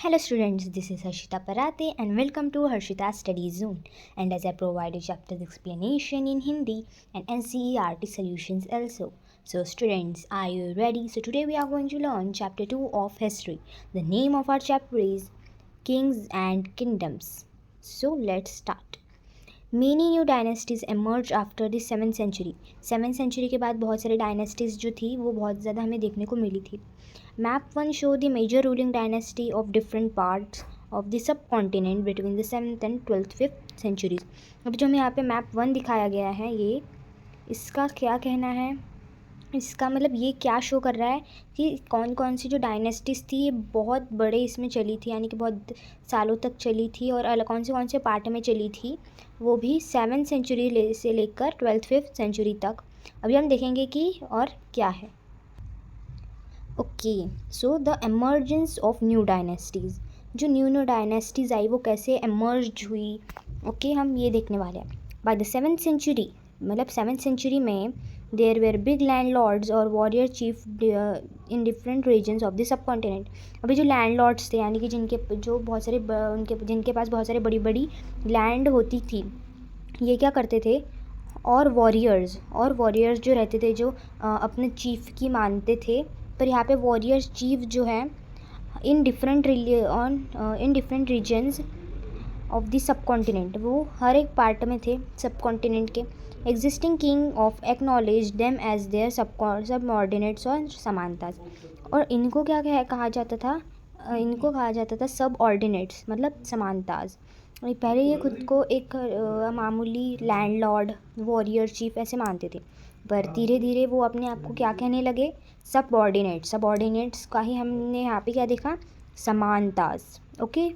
Hello students, this is Harshita Parate and welcome to Harshita Study Zone. And as I provide you chapters explanation in Hindi and NCERT solutions also. So students, are you ready? So today we are going to learn chapter 2 of history. The name of our chapter is Kings and Kingdoms. So let's start. Many new dynasties emerged after the 7th century. 7th century के बाद बहुत सारी dynasties जो थी वो बहुत ज़्यादा हमें देखने को मिली थी. Map 1 show the major ruling dynasty of different parts of the subcontinent between the 7th and 12th 5th centuries. अब जो हमें यहाँ पे मैप 1 दिखाया गया है, ये इसका क्या कहना है, इसका मतलब ये क्या शो कर रहा है कि कौन कौन सी जो डायनेस्टीज़ थी ये बहुत बड़े इसमें चली थी, यानी कि बहुत सालों तक चली थी और अलग कौन से पार्ट में चली थी, वो भी 7th सेंचुरी से लेकर 12th 5th सेंचुरी तक. अभी हम देखेंगे कि और क्या है. Okay, so the emergence of new dynasties. जो न्यू डायनेस्टीज़ आई वो कैसे एमर्ज हुई, ओके हम ये देखने वाले हैं. बाय द 7th सेंचुरी, मतलब 7th सेंचुरी में there were big land lords और warrior chief in different regions of the subcontinent. अभी जो लैंड लॉर्ड्स थे, यानी कि जिनके पास बहुत सारे बड़ी बड़ी लैंड होती थी, ये क्या करते थे, और वॉरियर्स जो रहते थे, जो अपने चीफ की मानते थे. पर यहाँ पे वॉरियर्स चीफ जो है in different regions of the subcontinent, वो हर एक पार्ट में थे सब कॉन्टिनेंट के. Existing king of acknowledge them as their subordinates और समानताज. और इनको क्या कहा जाता था, इनको कहा जाता था सब ऑर्डिनेट्स, मतलब समानताज. पहले ये खुद को एक मामूली लैंडलॉर्ड, वॉरियर चीफ ऐसे मानते थे, पर धीरे धीरे वो अपने आप को क्या कहने लगे, सबऑर्डिनेट्स का ही हमने यहाँ पे क्या देखा, समानताज. ओके,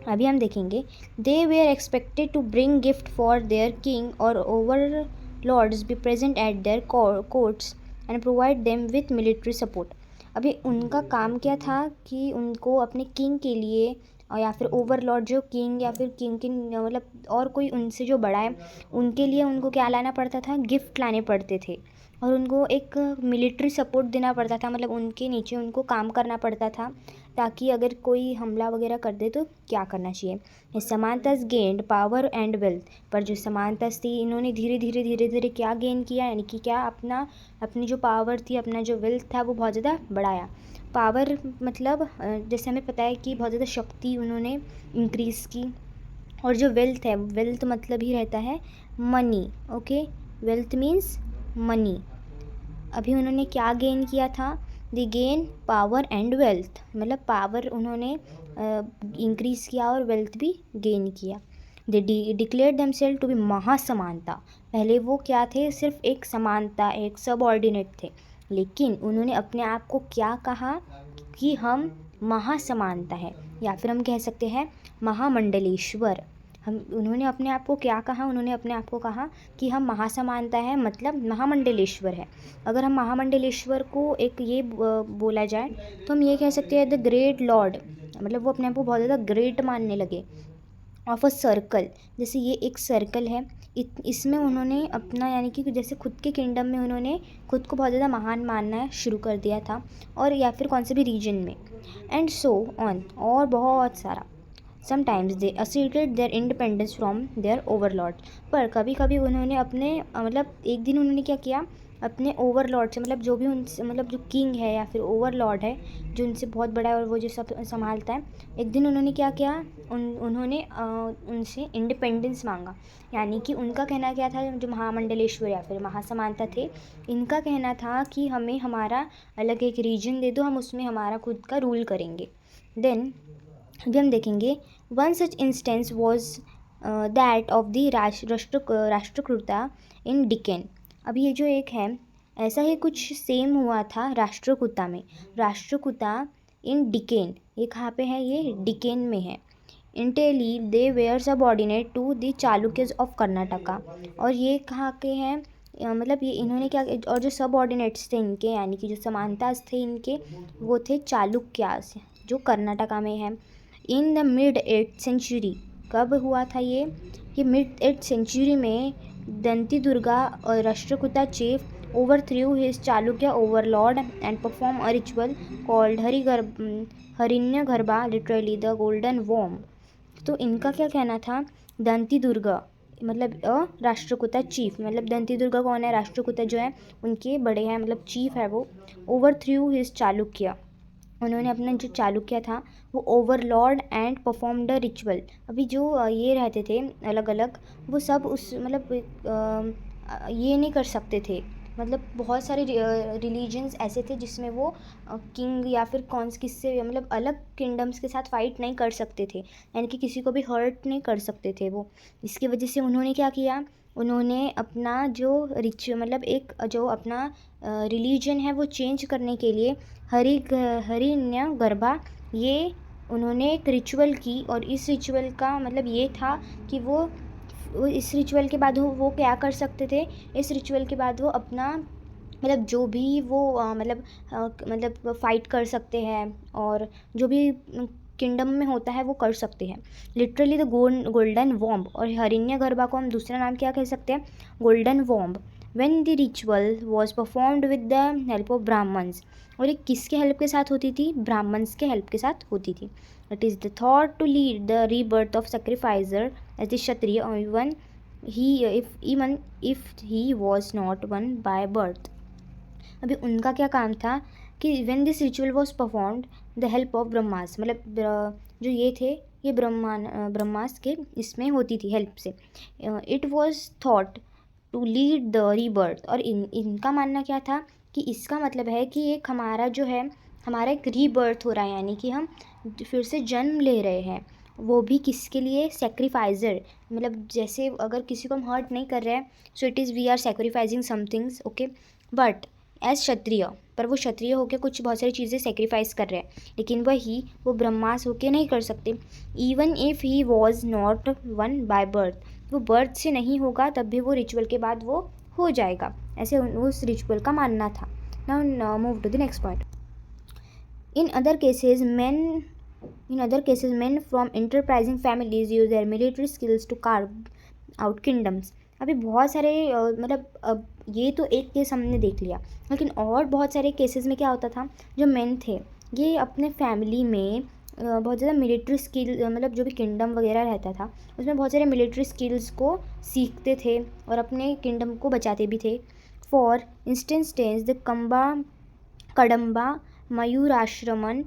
अभी हम देखेंगे. They were expected to bring gift for their king और overlords be present at their courts and provide them with military support. अभी उनका काम क्या था कि उनको अपने किंग के लिए, और या फिर ओवरलॉर्ड जो किंग या फिर किंग की मतलब और कोई उनसे जो बड़ा है, उनके लिए उनको क्या लाना पड़ता था, गिफ्ट लाने पड़ते थे. और उनको एक मिलिट्री सपोर्ट देना पड़ता था, मतलब उनके नीचे उनको काम करना पड़ता था, ताकि अगर कोई हमला वगैरह कर दे तो क्या करना चाहिए. समानतास गेंड पावर एंड वेल्थ. पर जो समानतास थी, इन्होंने धीरे धीरे क्या गेन किया, यानी कि क्या अपनी जो पावर थी, अपना जो वेल्थ था वो बहुत ज़्यादा बढ़ाया. पावर मतलब जैसे हमें पता है कि बहुत ज़्यादा शक्ति उन्होंने इंक्रीज़ की. और जो वेल्थ है, वेल्थ मतलब ही रहता है money. Okay, wealth means money. अभी उन्होंने क्या गेन किया था, they gain power and wealth, मतलब पावर उन्होंने इंक्रीज़ किया और वेल्थ भी गेन किया. They declare themselves to be महासमानता. पहले वो क्या थे, सिर्फ एक समानता, एक सबऑर्डिनेट थे, लेकिन उन्होंने अपने आप को क्या कहा कि हम महासमानता है, या फिर हम कह सकते हैं महामंडलेश्वर. उन्होंने अपने आप को क्या कहा, उन्होंने अपने आप को कहा कि हम महासमानता है, मतलब महामंडलेश्वर है. अगर हम महामंडलेश्वर को एक ये बोला जाए तो हम ये कह सकते हैं द ग्रेट लॉर्ड, मतलब वो अपने आप को बहुत ज़्यादा ग्रेट मानने लगे. ऑफ अ सर्कल, जैसे ये एक सर्कल है, इसमें उन्होंने अपना, यानी कि जैसे खुद के किंगडम में उन्होंने खुद को बहुत ज़्यादा महान मानना शुरू कर दिया था, और या फिर कौन से भी रीजन में, एंड सो ऑन, और बहुत सारा. Sometimes they asserted their independence from their overlord. पर कभी कभी उन्होंने अपने मतलब एक दिन उन्होंने क्या किया, अपने ओवरलॉर्ड से, मतलब जो भी उनसे, मतलब जो किंग है या फिर ओवरलॉर्ड है जो उनसे बहुत बड़ा है और वो जो सब संभालता है, एक दिन उन्होंने क्या किया, उन्होंने उनसे इंडिपेंडेंस मांगा. यानी कि उनका कहना क्या था, जो महामंडलेश्वर या फिर महासमानता थे, इनका कहना था कि हमें हमारा अलग एक रीजन दे दो, हम उसमें हमारा खुद का रूल करेंगे. देन अभी हम देखेंगे. One such instance was that of the Rashtrakutas in Deccan. अभी ये जो एक है, ऐसा ही कुछ सेम हुआ था राष्ट्रकूटा में. राष्ट्रकूटा इन डिकेन, ये कहाँ पे है, ये डिकेन में है. Initially they were subordinate to the Chalukyas of Karnataka. और ये कहाँ के हैं, मतलब ये इन्होंने क्या, और जो सबऑर्डिनेट्स थे इनके, यानी कि जो समानताज थे इनके, वो थे चालुक्यास, जो कर्नाटका में है. In the mid 8th century, कब हुआ था ये मिड 8th सेंचुरी में दंती दुर्गा और Rashtrakuta chief overthrew his Chalukya overlord and performed a ritual called Harinyagarbha, literally the golden worm. तो इनका क्या कहना था, दंती दुर्गा मतलब राष्ट्रकूटा चीफ, मतलब दंती दुर्गा कौन है, राष्ट्रकूटा जो है उनके बड़े हैं, मतलब चीफ है वो। ओवरथ्रू हिज चालुक्य, उन्होंने अपना जो चालुक्य था वो Overlord and perform the ritual. अभी जो ये रहते थे अलग अलग, वो सब उस मतलब ये नहीं कर सकते थे, मतलब बहुत सारे रिलीजन्स ऐसे थे जिसमें वो किंग या फिर कौन किससे मतलब अलग किंगडम्स के साथ फाइट नहीं कर सकते थे, यानी कि किसी को भी हर्ट नहीं कर सकते थे वो। इसकी वजह से उन्होंने क्या किया, उन्होंने अपना जो मतलब एक जो अपना रिलीजन है वो चेंज करने के लिए हरिण्यगर्भा ये उन्होंने एक रिचुअल की। और इस रिचुअल का मतलब ये था कि वो इस रिचुअल के बाद वो क्या कर सकते थे, इस रिचुअल के बाद वो अपना मतलब जो भी वो मतलब फ़ाइट कर सकते हैं और जो भी किंगडम में होता है वो कर सकते हैं। लिटरली द गोल्डन वॉम्ब, और हरिण्यगर्भा को हम दूसरा नाम क्या कह सकते हैं, golden womb. When the ritual was performed with the help of Brahmins, और ये किसके हेल्प के साथ होती थी, ब्राह्मण्स के हेल्प के साथ होती थी। It is the thought to lead the rebirth of sacrificer as the kshatriya, even if he was not one by birth। अभी उनका क्या काम था कि when this ritual was performed the help of Brahmas, मतलब जो ये थे ये ब्रह्मास के इसमें होती थी हेल्प से। It was thought to lead the rebirth, और इनका मानना क्या था कि इसका मतलब है कि एक हमारा जो है हमारा एक रीबर्थ हो रहा है, यानी कि हम फिर से जन्म ले रहे हैं, वो भी किसके लिए, सेक्रीफाइजर, मतलब जैसे अगर किसी को हम हर्ट नहीं कर रहे हैं, so it is we are sacrificing somethings, okay. But as kshatriya, पर वो क्षत्रिय होकर कुछ बहुत सारी चीज़ें सेक्रीफाइस कर रहे हैं, लेकिन वो ब्रह्मास होके नहीं कर सकते। Even if he was not one by birth, वो बर्थ से नहीं होगा तब भी वो रिचुअल के बाद वो हो जाएगा, ऐसे उस रिचुअल का मानना था। Now move to the next point. In other cases men from enterprising families use their military skills to carve out kingdoms। अभी बहुत सारे मतलब अब ये तो एक केस हमने देख लिया, लेकिन और बहुत सारे केसेस में क्या होता था, जो मेन थे ये अपने फैमिली में बहुत ज़्यादा मिलिट्री स्किल मतलब जो भी किंगडम वगैरह रहता था उसमें बहुत सारे मिलिट्री स्किल्स को सीखते थे और अपने किंगडम को बचाते भी थे। For instance the Kadamba Mayurasharman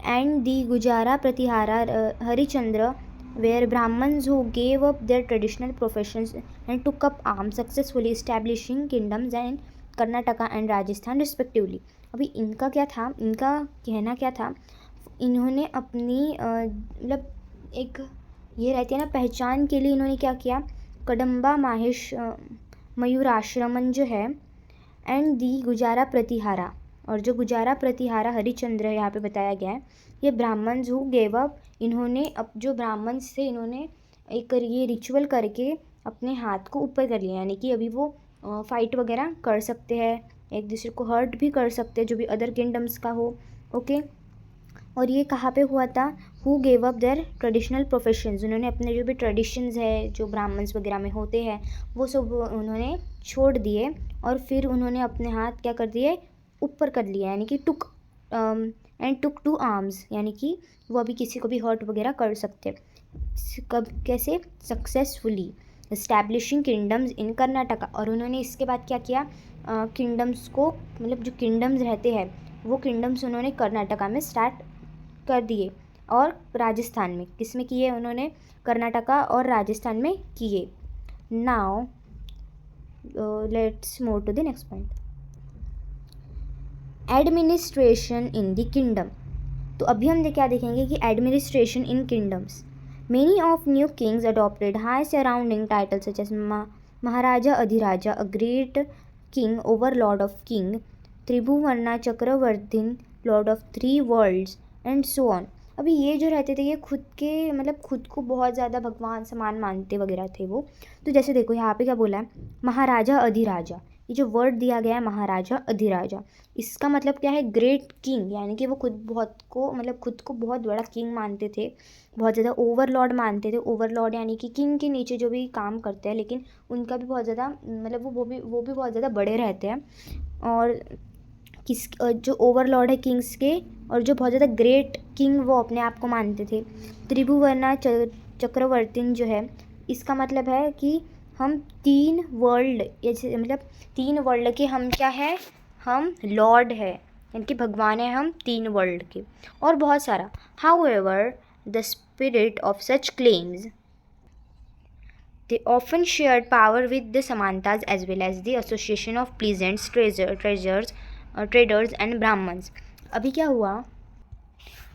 and the Gujara Pratihara Harichandra were Brahmins who gave up their traditional professions and took up arms, successfully establishing kingdoms in Karnataka and Rajasthan respectively। अभी इनका क्या था, इनका कहना क्या था, इन्होंने अपनी मतलब एक ये रहती है ना पहचान के लिए इन्होंने क्या किया, कदम्बा मयूराश्रमन जो है एंड दी गुजारा प्रतिहारा, और जो गुजारा प्रतिहारा हरिचंद्र यहाँ पे बताया गया है, ये ब्राह्मण्स हु गेव अप, इन्होंने अब जो ब्राह्मण्स थे इन्होंने एक ये रिचुअल करके अपने हाथ को ऊपर कर लिया, यानी कि अभी वो फाइट वगैरह कर सकते हैं, एक दूसरे को हर्ट भी कर सकते हैं जो भी अदर किंगडम्स का हो, ओके। और ये कहाँ पे हुआ था, who gave up there traditional professions, उन्होंने अपने जो भी ट्रेडिशंस है जो ब्राह्मण्स वगैरह में होते हैं वो सब उन्होंने छोड़ दिए और फिर उन्होंने अपने हाथ क्या कर दिए, ऊपर कर लिया, यानी कि टुक टू आर्म्स, यानी कि वो अभी किसी को भी हर्ट वगैरह कर सकते। कब कैसे, सक्सेसफुली इस्टेब्लिशिंग किंगडम्स इन कर्नाटका, और उन्होंने इसके बाद क्या किया, किंगडम्स को मतलब जो किंगडम्स रहते हैं वो किंगडम्स उन्होंने कर्नाटका में स्टार्ट कर दिए, और राजस्थान में किस में किए उन्होंने, कर्नाटका और राजस्थान में किए। Now let's move to the next point, administration in the kingdom. तो अभी हम क्या देखेंगे कि administration in kingdoms, many of new kings adopted high surrounding title such as maharaja adhiraja, a great king overlord of king, tribhuvana chakravartin lord of 3 worlds and so on. अभी ये जो रहते थे ये खुद के मतलब खुद को बहुत ज़्यादा भगवान समान मानते वगैरह थे वो। तो जैसे देखो यहाँ पे क्या बोला है, महाराजा अधिराजा, ये जो वर्ड दिया गया है महाराजा अधिराजा, इसका मतलब क्या है? ग्रेट किंग, यानी कि वो खुद को बहुत बड़ा किंग मानते थे, बहुत ज़्यादा ओवरलॉर्ड मानते थे। ओवरलॉर्ड यानी कि किंग के नीचे जो भी काम करते हैं, लेकिन उनका भी बहुत ज़्यादा मतलब वो भी बहुत ज़्यादा बड़े रहते हैं। और जो ओवरलॉर्ड है किंग्स के, और जो बहुत ज़्यादा ग्रेट किंग वो अपने आप को मानते थे। त्रिभुवना चक्रवर्ती जो है, इसका मतलब है कि हम 3 वर्ल्ड, जैसे मतलब 3 वर्ल्ड के हम क्या है? हम लॉर्ड है, यानी कि भगवान है हम 3 वर्ल्ड के, और बहुत सारा। However the spirit of such claims they often shared power with the Samantas as well as the association of peasants, traders and Brahmins. अभी क्या हुआ?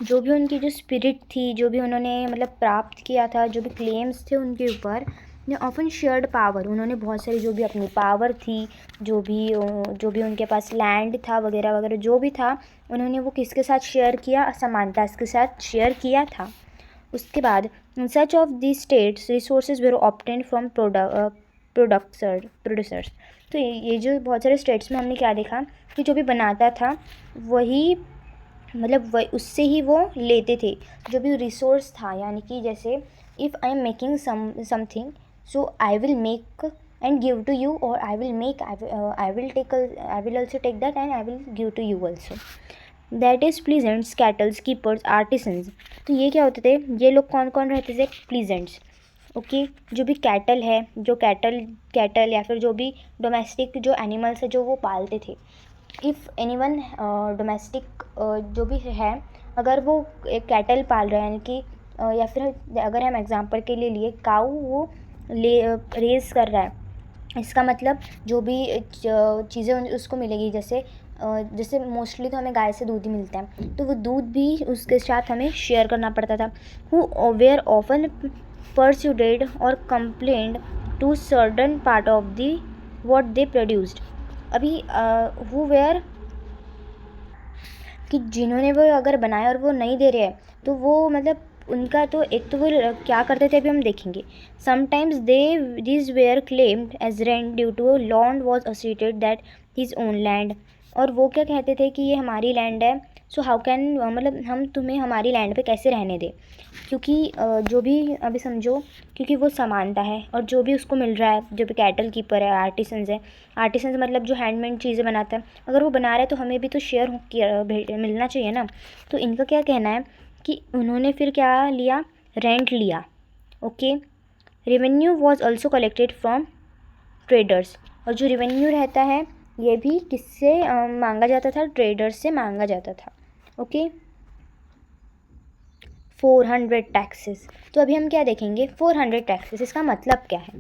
जो भी उनकी जो स्पिरिट थी, जो भी उन्होंने मतलब प्राप्त किया था, जो भी क्लेम्स थे उनके ऊपर, ने ऑफन शेयर्ड पावर, उन्होंने बहुत सारी जो भी अपनी पावर थी, जो भी उनके पास लैंड था वगैरह वगैरह जो भी था, उन्होंने वो किसके साथ शेयर किया? समानतास के साथ शेयर किया था। उसके बाद such of the states resources were obtained from producers. तो ये जो बहुत सारे स्टेट्स में हमने क्या देखा कि जो भी बनाता था वही मतलब वही उससे ही वो लेते थे जो भी रिसोर्स था। यानी कि जैसे if I am making something, so I will make and give to you, और I will also take that and I will give to you also. That is peasants, cattles, keepers, artisans. तो ये क्या होते थे? ये लोग कौन कौन रहते थे? प्लीजेंट्स, ओके। जो भी कैटल है, जो कैटल या फिर जो भी डोमेस्टिक जो एनिमल्स है जो वो पालते थे। इफ़ एनीवन डोमेस्टिक जो भी है, अगर वो एक कैटल पाल रहा है, यानी कि या फिर अगर हम एग्जांपल के लिए लिए काऊ वो रेज़ कर रहा है, इसका मतलब जो भी चीज़ें उसको मिलेगी, जैसे मोस्टली तो हमें गाय से दूध ही मिलता है, तो वो दूध भी उसके साथ हमें शेयर करना पड़ता था। हु वेयर ऑफन परस्यूडेड और compelled to certain part of the what they produced. अभी हु वेयर कि जिन्होंने वो अगर बनाया और वो नहीं दे रहे हैं, तो वो मतलब उनका तो एक तो वो क्या करते थे अभी हम देखेंगे। Sometimes this were claimed as rent due to lord was associated that his own land. और वो क्या कहते थे कि ये हमारी लैंड है, सो हाउ कैन मतलब हम तुम्हें हमारी लैंड पे कैसे रहने दें, क्योंकि जो भी अभी समझो, क्योंकि वो समानता है, और जो भी उसको मिल रहा है, जो भी कैटल कीपर है, आर्टिसंस है, आर्टिसंस मतलब जो हैंडमेड चीज़ें बनाता है, अगर वो बना रहा है तो हमें भी तो शेयर मिलना चाहिए ना। तो इनका क्या कहना है कि उन्होंने फिर क्या लिया? रेंट लिया, okay. Revenue was also collected from traders, और जो रेवेन्यू रहता है ये भी किससे मांगा जाता था? ट्रेडर्स से मांगा जाता था, ओके। 400 टैक्सेस। तो अभी हम क्या देखेंगे? 400 टैक्सेस, इसका मतलब क्या है?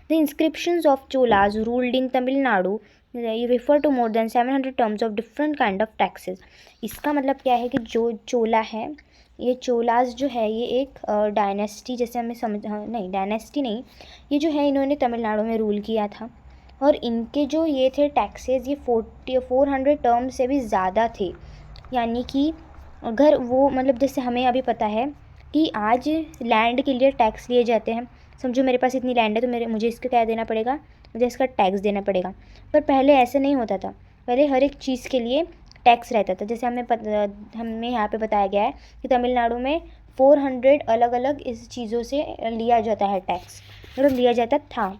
The inscriptions of Cholas ruled in Tamil Nadu refer to more than 700 terms of different kind of taxes. इसका मतलब क्या है कि जो चोला है, ये चोलाज जो है ये एक डायनेस्टी, जैसे हमें नहीं डायनेस्टी नहीं, ये जो है इन्होंने तमिलनाडु में रूल किया था, और इनके जो ये थे टैक्सेस ये 400 टर्म से भी ज़्यादा थे। यानी कि अगर वो मतलब जैसे हमें अभी पता है कि आज लैंड के लिए टैक्स लिए जाते हैं, समझो मेरे पास इतनी लैंड है तो मुझे इसका क्या देना पड़ेगा? मुझे इसका टैक्स देना पड़ेगा। पर पहले ऐसे नहीं होता था, पहले हर एक चीज़ के लिए टैक्स रहता था। जैसे हमें यहाँ पे बताया गया है कि तमिलनाडु में 400 अलग अलग इस चीज़ों से लिया जाता है टैक्स, मतलब लिया जाता था।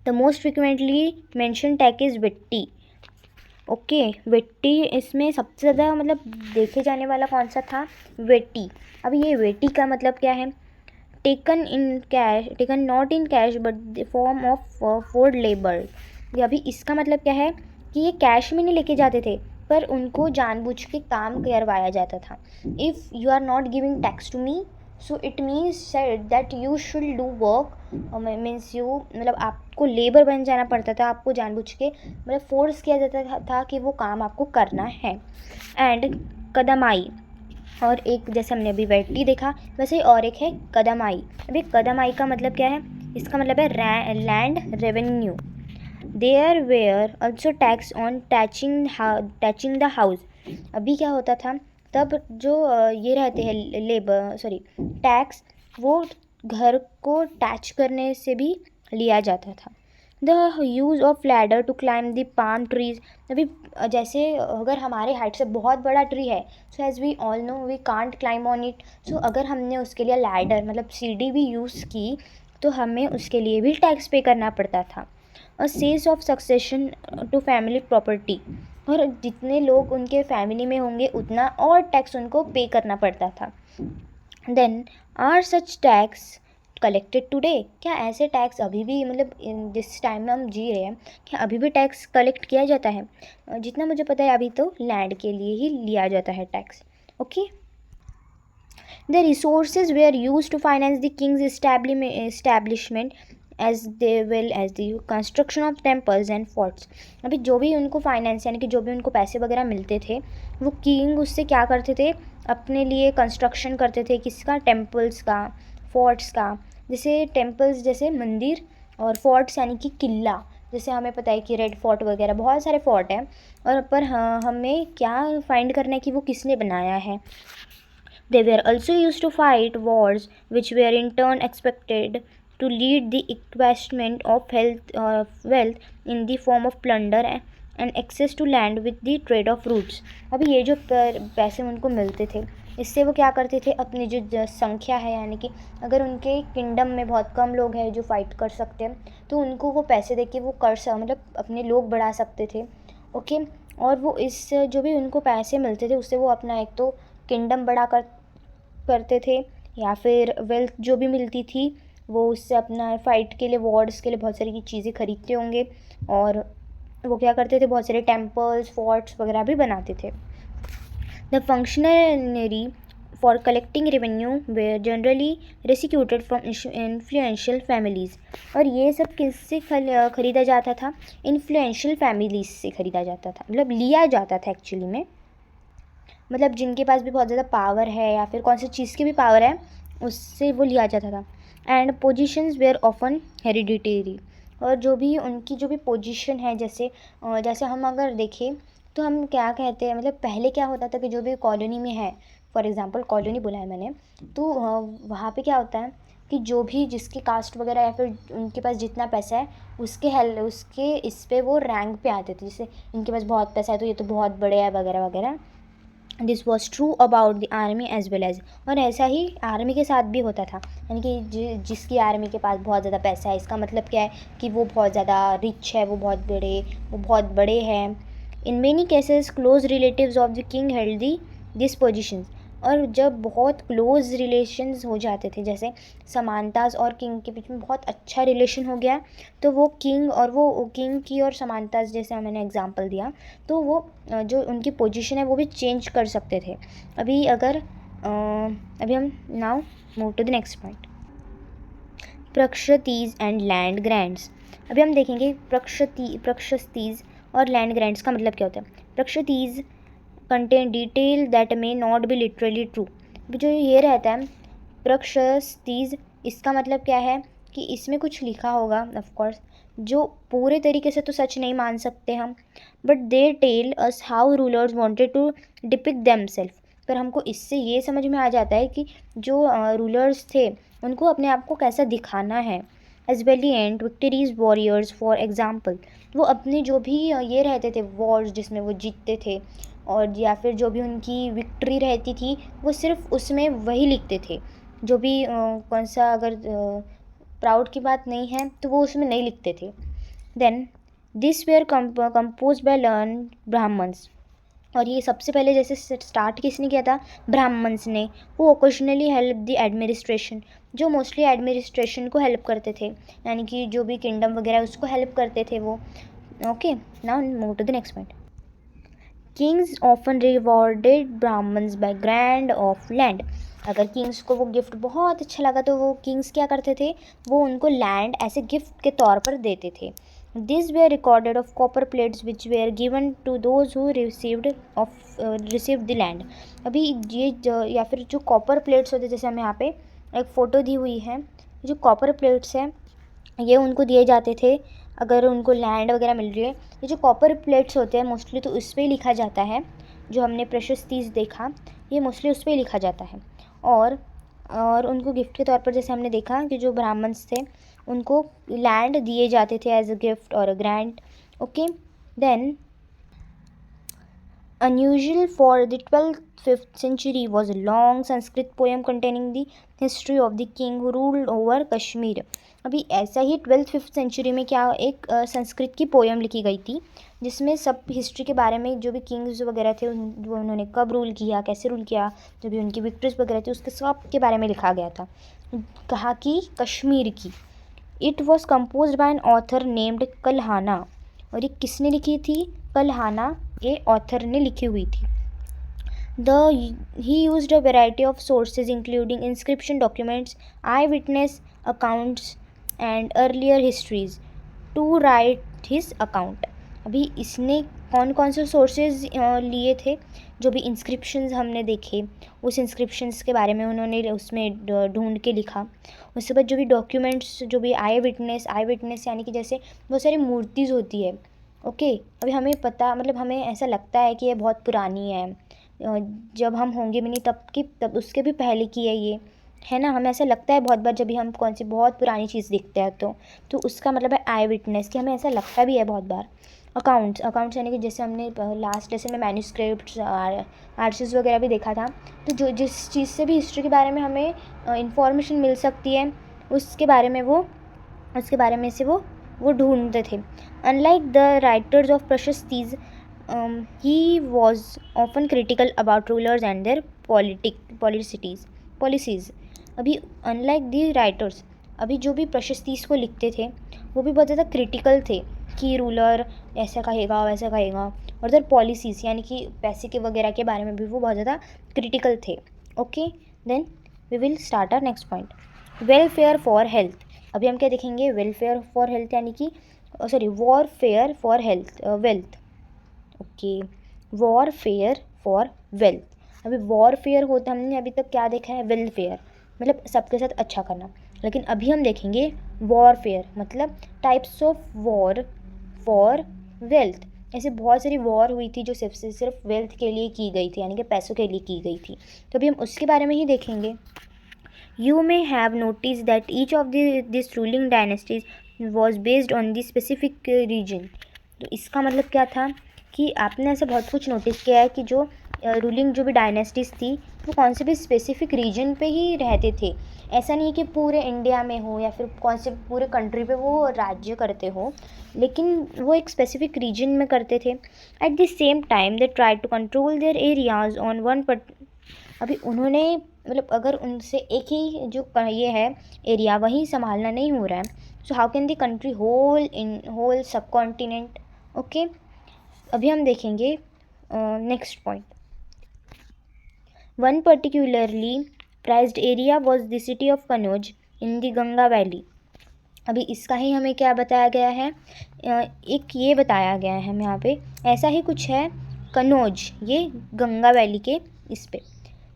The most frequently mention tax is vetti, okay. Vetti इसमें सबसे ज़्यादा मतलब देखे जाने वाला कौन सा था? वेट्टी। अब ये वेट्टी का मतलब क्या है? Taken not in cash but the form of Ford labour. ये अभी इसका मतलब क्या है कि ये कैश में नहीं लेके जाते थे, पर उनको जानबूझ के काम करवाया जाता था। If you are not giving tax to me, so it means said that you should do work, means you मतलब आपको लेबर बन जाना पड़ता था, आपको जानबूझ के मतलब फोर्स किया जाता था कि वो काम आपको करना है। एंड कदमाई, और एक जैसे हमने अभी वेट्टी देखा वैसे ही और एक है कदमाई। अभी कदमाई का मतलब क्या है? इसका मतलब है land revenue. There were also tax on thatching the house. अभी क्या होता था तब जो ये रहते हैं टैक्स, वो घर को टैच करने से भी लिया जाता था। The use of ladder to climb the palm trees. अभी जैसे अगर हमारे हाइट से बहुत बड़ा ट्री है, so as we all know we can't climb on it, so अगर हमने उसके लिए लैडर मतलब सीढ़ी भी यूज़ की तो हमें उसके लिए भी टैक्स पे करना पड़ता था। A cess of succession to family property, और जितने लोग उनके फैमिली में होंगे उतना और टैक्स उनको पे करना पड़ता था। Then are such tax collected today, क्या ऐसे टैक्स अभी भी मतलब जिस टाइम में हम जी रहे हैं क्या अभी भी टैक्स कलेक्ट किया जाता है? जितना मुझे पता है अभी तो लैंड के लिए ही लिया जाता है tax. Okay, the resources were use to finance the kings establishment as they well as the construction of temples and forts. अभी जो भी उनको फाइनेंस यानी कि जो भी उनको पैसे वगैरह मिलते थे वो किंग उससे क्या करते थे, अपने लिए कंस्ट्रक्शन करते थे। किसका? टेम्पल्स का, फोर्ट्स का। जैसे टेम्पल्स जैसे मंदिर, और फोर्ट्स यानी कि किला। जैसे हमें पता है कि रेड फोर्ट वगैरह बहुत सारे फोर्ट हैं, और पर हाँ हमें क्या फाइंड करना है कि वो किसने बनाया है। They were also used to fight wars, which were in turn expected to lead the investment of wealth in the form of plunder and access to land with the trade of fruits। अभी ये जो पैसे उनको मिलते थे इससे वो क्या करते थे, अपनी जो संख्या है यानी कि अगर उनके किंगडम में बहुत कम लोग हैं जो फाइट कर सकते हैं तो उनको वो पैसे दे के वो मतलब अपने लोग बढ़ा सकते थे। ओके, और वो इस जो भी उनको पैसे मिलते थे उससे वो अपना एक तो किंगडम बढ़ा करते थे, या फिर वेल्थ जो भी मिलती थी वो उससे अपना फ़ाइट के लिए, वॉर्स के लिए बहुत सारी चीज़ें खरीदते होंगे, और वो क्या करते थे, बहुत सारे टेम्पल्स फोर्ट्स वगैरह भी बनाते थे। The functionary for collecting revenue were generally recruited from influential families, और ये सब किससे ख़रीदा जाता था? इन्फ्लुएंशियल फैमिलीज़ से ख़रीदा जाता था, मतलब लिया जाता था एक्चुअली में। मतलब जिनके पास भी बहुत ज़्यादा पावर है या फिर कौन सी चीज़ की भी पावर है उससे वो लिया जाता था। And positions where often hereditary, और जो भी उनकी जो भी पोजीशन है, जैसे हम अगर देखें तो हम क्या कहते हैं, मतलब पहले क्या होता था कि जो भी कॉलोनी में है, फॉर एग्ज़ाम्पल कॉलोनी बोला है मैंने, तो वहाँ पे क्या होता है कि जो भी जिसकी कास्ट वगैरह या फिर उनके पास जितना पैसा है उसके इस पे वो रैंक पे आते थे। जैसे इनके पास बहुत पैसा है तो ये तो बहुत बड़े हैं वगैरह वगैरह। This was true about the army as well as, और ऐसा ही आर्मी के साथ भी होता था, यानी कि जिसकी आर्मी के पास बहुत ज़्यादा पैसा है इसका मतलब क्या है कि वो बहुत ज़्यादा रिच है, वो बहुत बड़े हैं। In many cases close relatives of the king held the this positions, और जब बहुत क्लोज रिलेशंस हो जाते थे, जैसे समांतास और किंग के बीच में बहुत अच्छा रिलेशन हो गया, तो वो किंग की और समांतास जैसे मैंने एग्जांपल दिया, तो वो जो उनकी पोजीशन है वो भी चेंज कर सकते थे। अभी हम now move to the next point, prashastis and land grants. अभी हम देखेंगे प्रक्षतीज और लैंड ग्रांट्स का मतलब क्या होता है। Prashastis contain detail that may not be literally true. जो ये रहता है प्रक्षतीज, इसका मतलब क्या है कि इसमें कुछ लिखा होगा ऑफ कोर्स जो पूरे तरीके से तो सच नहीं मान सकते हम, but they tell us how rulers wanted to depict themselves. पर हमको इससे ये समझ में आ जाता है कि जो रूलर्स थे उनको अपने आप को कैसा दिखाना है। As valiant victories warriors for example, वो अपने जो भी ये रहते थे वॉर्स जिसमें वो जीतते थे, और या फिर जो भी उनकी विक्ट्री रहती थी वो सिर्फ उसमें वही लिखते थे। जो भी कौन सा अगर प्राउड की बात नहीं है तो वो उसमें नहीं लिखते थे। Then this were compose by learn Brahmins, और ये सबसे पहले जैसे स्टार्ट किसने किया था? ब्राह्मण्स ने। वो ओकेजनली हेल्प द एडमिनिस्ट्रेशन, जो मोस्टली एडमिनिस्ट्रेशन को हेल्प करते थे, यानी कि जो भी किंगडम वगैरह उसको हेल्प करते थे वो। Okay, now move to the next point, kings often rewarded Brahmins by grand of land. अगर किंग्स को वो गिफ्ट बहुत अच्छा लगा तो वो किंग्स क्या करते थे, वो उनको लैंड ऐसे गिफ्ट के तौर पर देते थे। This were recorded of copper plates which were given to those who received the land. अभी या फिर जो कॉपर प्लेट्स होते, जैसे हमें यहाँ पे एक फ़ोटो दी हुई है, जो कॉपर प्लेट्स हैं ये उनको दिए जाते थे अगर उनको लैंड वगैरह मिल रही है। ये जो कॉपर प्लेट्स होते हैं मोस्टली तो उस पर ही लिखा जाता है, जो हमने प्रेशस तीज देखा ये मोस्टली उस पर ही लिखा जाता है। और और उनको गिफ्ट के तौर पर जैसे हमने देखा कि जो ब्राह्मण्स थे उनको लैंड दिए जाते थे एज अ गिफ्ट और a grant. Okay, then unusual for the 12th century was a long Sanskrit poem containing the history of the king who ruled over Kashmir. अभी ऐसा ही 12th-5th सेंचुरी में क्या एक संस्कृत की पोएम लिखी गई थी जिसमें सब हिस्ट्री के बारे में जो भी किंग्स वगैरह थे वो उन्होंने कब रूल किया, कैसे रूल किया, जो भी उनकी विक्ट्रीज वगैरह थी उसके सब के बारे में लिखा गया था. कहा कि कश्मीर की. It was compose bye an author named Kalhana. और ये किसने लिखी थी? कल्हाना ये ऑथर ने लिखी हुई थी. He used a variety of sources including inscription documents, eyewitness accounts and earlier histories to write his account. अभी इसने कौन कौन से सोर्सेज लिए थे? जो भी इंस्क्रिप्शंस हमने देखे उस इंस्क्रिप्शंस के बारे में उन्होंने उसमें ढूंढ के लिखा. उसके बाद जो भी डॉक्यूमेंट्स, जो भी आई विटनेस यानी कि जैसे बहुत सारी मूर्तिज़ होती है. ओके, अभी हमें पता मतलब हमें ऐसा लगता है कि ये बहुत पुरानी है, जब हम होंगे भी नहीं तब उसके भी पहले की है ये, है ना. हमें ऐसा लगता है बहुत बार जब भी हम कौन सी बहुत पुरानी चीज़ देखते हैं तो उसका मतलब है आई विटनेस, कि हमें ऐसा लगता भी है बहुत बार. अकाउंट्स यानी कि जैसे हमने लास्ट लेसन में मैन्यूस्क्रिप्ट आर्चिव्स वगैरह भी देखा था. तो जो जिस चीज़ से भी हिस्ट्री के बारे में हमें इंफॉर्मेशन मिल सकती है उसके बारे में से वो ढूंढते थे. Unlike the writers of prashastis, he was often critical about rulers and their policies. अभी अनलाइक दी राइटर्स, अभी जो भी प्रशस्तीस को लिखते थे वो भी बहुत ज़्यादा क्रिटिकल थे कि रूलर ऐसा कहेगा वैसा कहेगा, और देयर पॉलिसीज़ यानी कि पैसे के वगैरह के बारे में भी वो बहुत ज़्यादा क्रिटिकल थे. Okay, then we will start our next point, welfare for health. अभी हम क्या देखेंगे? वेलफेयर फॉर हेल्थ यानी कि warfare for wealth. Okay, warfare for wealth. अभी वॉरफेयर होता हमने अभी तक क्या देखा है? वेलफेयर मतलब सबके साथ अच्छा करना. लेकिन अभी हम देखेंगे वॉरफेयर मतलब types of war for wealth. ऐसे बहुत सारी वॉर हुई थी जो सिर्फ वेल्थ के लिए की गई थी, यानी कि पैसों के लिए की गई थी. तो अभी हम उसके बारे में ही देखेंगे. You may have noticed that each of these ruling dynasties was based on the specific region. तो इसका मतलब क्या था कि आपने ऐसा बहुत कुछ नोटिस किया है कि जो रूलिंग जो भी डायनेस्टीज़ थी वो कौन से भी स्पेसिफिक रीजन पे ही रहते थे. ऐसा नहीं कि पूरे इंडिया में हो या फिर कौन से पूरे कंट्री पे वो राज्य करते हो, लेकिन वो एक स्पेसिफिक रीजन में करते थे. At the same time they try to control their areas on one. अभी उन्होंने मतलब अगर उनसे एक ही जो ये है एरिया वही संभालना नहीं हो रहा है, so how can the country whole subcontinent. Okay, अभी हम देखेंगे next point. One particularly prized area was the city of Kannauj in the Ganga valley. अभी इसका ही हमें क्या बताया गया है? एक ये बताया गया है हमें यहाँ पे, ऐसा ही कुछ है. कनौज ये गंगा वैली के इस पे.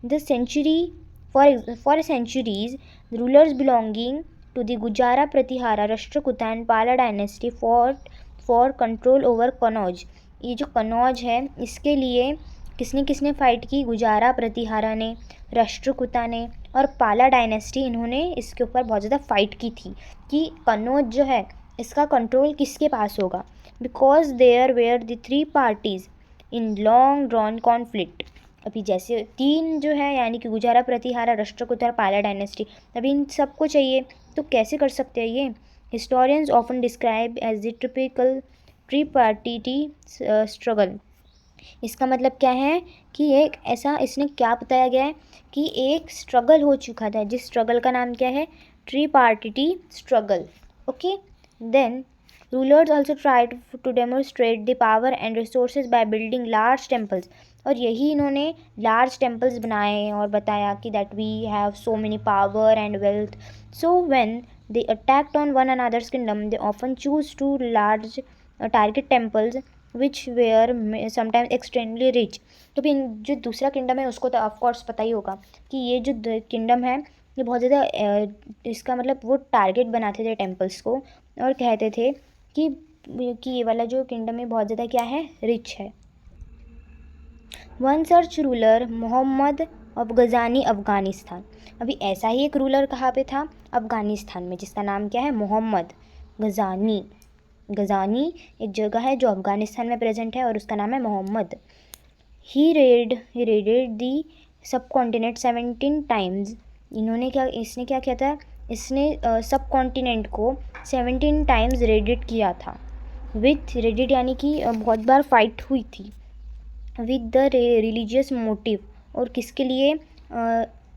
The century for centuries rulers belonging to the Gurjara Pratihara Rashtrakuta and Pala dynasty for control over Kannauj. ये जो कनौज है इसके लिए किसने किसने फ़ाइट की? गुजारा प्रतिहारा ने, राष्ट्रकूटा ने और पाला डायनेस्टी, इन्होंने इसके ऊपर बहुत ज़्यादा फ़ाइट की थी कि कनौज जो है इसका कंट्रोल किसके पास होगा. Because there were the 3 parties in long drawn conflict. अभी जैसे 3 जो है यानी कि गुजारा प्रतिहारा, राष्ट्रकूटा और पाला डायनेस्टी, अभी इन सबको चाहिए तो कैसे कर सकते हैं ये? Historians often describe as the typical tripartite struggle. इसका मतलब क्या है कि एक ऐसा इसने क्या बताया गया है कि एक स्ट्रगल हो चुका था, जिस स्ट्रगल का नाम क्या है? Tripartite struggle. Okay, then rulers also tried to demonstrate the power and resources by building large temples. और यही इन्होंने लार्ज टेम्पल्स बनाए और बताया कि that we have so many power and wealth. So when they attacked on one another's kingdom they often choose to large target temples which were sometimes extremely rich. तो भी जो दूसरा किंगडम है उसको तो ऑफकोर्स पता ही होगा कि ये जो किंगडम है ये बहुत ज़्यादा इसका मतलब वो टारगेट बनाते थे टेम्पल्स को और कहते थे कि ये वाला जो किंगडम है बहुत ज़्यादा क्या है? रिच है. वन सर्च रूलर मोहम्मद ऑफ गजानी अफ़गानिस्तान. अभी ऐसा ही एक रूलर कहाँ पे था, अफ़गानिस्तान में, जिसका नाम क्या है, मोहम्मद गज़ानी। गज़ानी एक जगह है जो अफ़गानिस्तान में प्रेजेंट है और उसका नाम है मोहम्मद। ही रेडेड दी सब कॉन्टिनेंट 17 टाइम्स। इसने क्या किया था, इसने सब कॉन्टिनेंट को 17 टाइम्स रेडेड किया था। विथ रेडेड यानी कि बहुत बार फाइट हुई थी। विद द रिलीजियस मोटिव, और किसके लिए,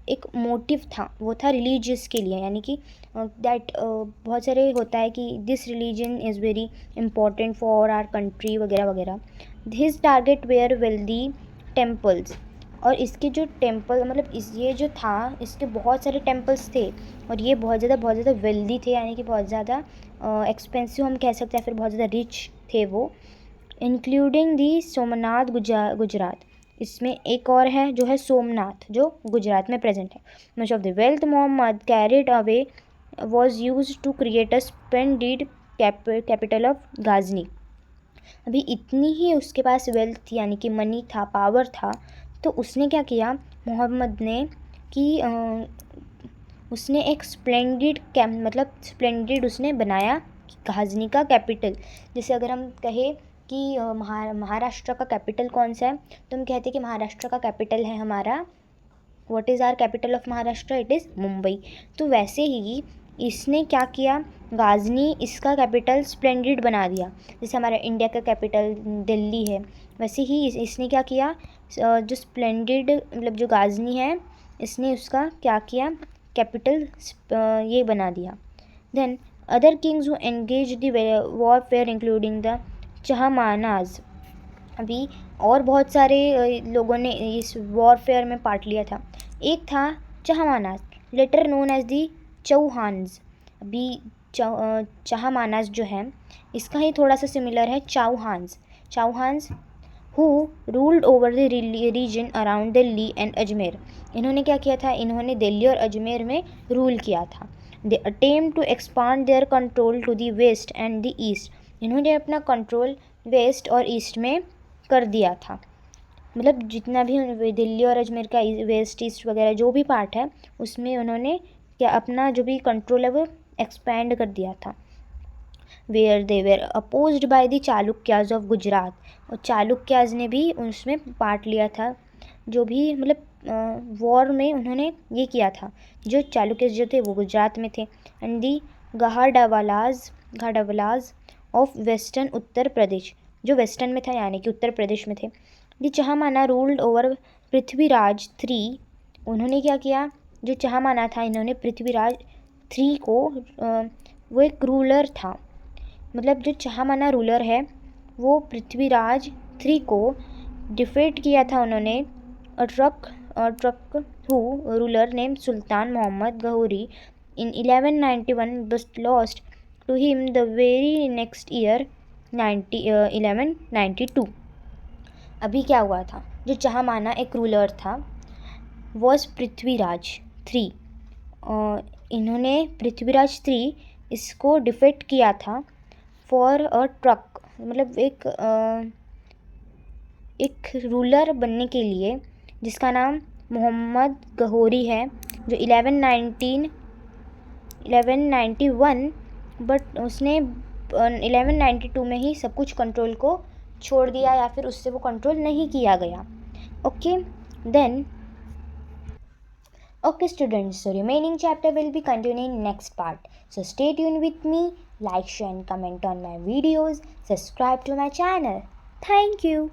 एक मोटिव था, वो था रिलीजियस के लिए, यानी कि दैट बहुत सारे होता है कि this religion is very important for our country वगैरह वगैरह। His target were wealthy temples, और इसके जो टेम्पल मतलब ये जो था, इसके बहुत सारे टेम्पल्स थे और ये बहुत ज़्यादा वेल्दी थे, यानी कि बहुत ज़्यादा एक्सपेंसिव हम कह सकते हैं, फिर बहुत ज़्यादा रिच थे वो, इंक्लूडिंग दी सोमनाथ गुजरात। इसमें एक और है जो है सोमनाथ, जो गुजरात में प्रेजेंट है। Much of the wealth Mohammad carried away was use to create a splendid capital of Ghazni. अभी इतनी ही उसके पास वेल्थ थी, यानी कि मनी था, पावर था, तो उसने क्या किया मोहम्मद ने कि उसने एक स्प्लेंडिड उसने बनाया गाजनी का कैपिटल। जैसे अगर हम कहें कि महाराष्ट्र का कैपिटल कौन सा है, तो हम कहते हैं कि महाराष्ट्र का कैपिटल है हमारा, what is our capital of Maharashtra, it is Mumbai. तो वैसे ही इसने क्या किया, गाजनी इसका कैपिटल स्प्लेंडिड बना दिया। जैसे हमारा इंडिया का कैपिटल दिल्ली है, वैसे ही इसने क्या किया, जो स्प्लेंडिड मतलब जो गाजनी है, इसने उसका क्या किया, कैपिटल ये बना दिया। Then other kings who engage the warfare including the Chahamanas. अभी और बहुत सारे लोगों ने इस वॉरफेयर में पार्ट लिया था। एक था चहमानाज, letter known as the Chauhans. अभी चहमानाज जो है, इसका ही थोड़ा सा सिमिलर है Chauhans who ruled over the region around Delhi and Ajmer. इन्होंने क्या किया था, इन्होंने दिल्ली और अजमेर में रूल किया था। They attempt to expand their control to the west and the east. इन्होंने अपना कंट्रोल वेस्ट और ईस्ट में कर दिया था, मतलब जितना भी दिल्ली और अजमेर का वेस्ट ईस्ट वगैरह जो भी पार्ट है, उसमें उन्होंने क्या अपना जो भी कंट्रोल है वो एक्सपैंड कर दिया था। Where they were opposed by the Chalukyas of Gujarat, और चालुक्याज ने भी उसमें पार्ट लिया था, जो भी मतलब वॉर में उन्होंने ये किया था। जो चालुक्य जो थे वो गुजरात में थे। And the घाटावालाज of western Uttar Pradesh, जो वेस्टर्न में था यानी कि उत्तर प्रदेश में थे। दी चहमाना रूल्ड ओवर पृथ्वीराज 3। उन्होंने क्या किया, जो चहमाना था, इन्होंने पृथ्वीराज 3 को वो एक रूलर था, मतलब जो चहमाना रूलर है वो पृथ्वीराज 3 को डिफीट किया था उन्होंने। Turk who ruler name Sultan Mohammad Ghori in 1191 but lost to him the very next year 1192। अभी क्या हुआ था, जो चहमाना एक रूलर था वॉज पृथ्वीराज 3, इन्होंने पृथ्वीराज 3 इसको डिफीट किया था फॉर अ ट्रक, मतलब एक रूलर बनने के लिए जिसका नाम मोहम्मद गौरी है, जो 1191 बट उसने 1192 में ही सब कुछ कंट्रोल को छोड़ दिया, या फिर उससे वो कंट्रोल नहीं किया गया। Okay then okay students, so remaining chapter will be continuing next part, so stay tuned with me, like, share and comment on my videos, subscribe to my channel. Thank you.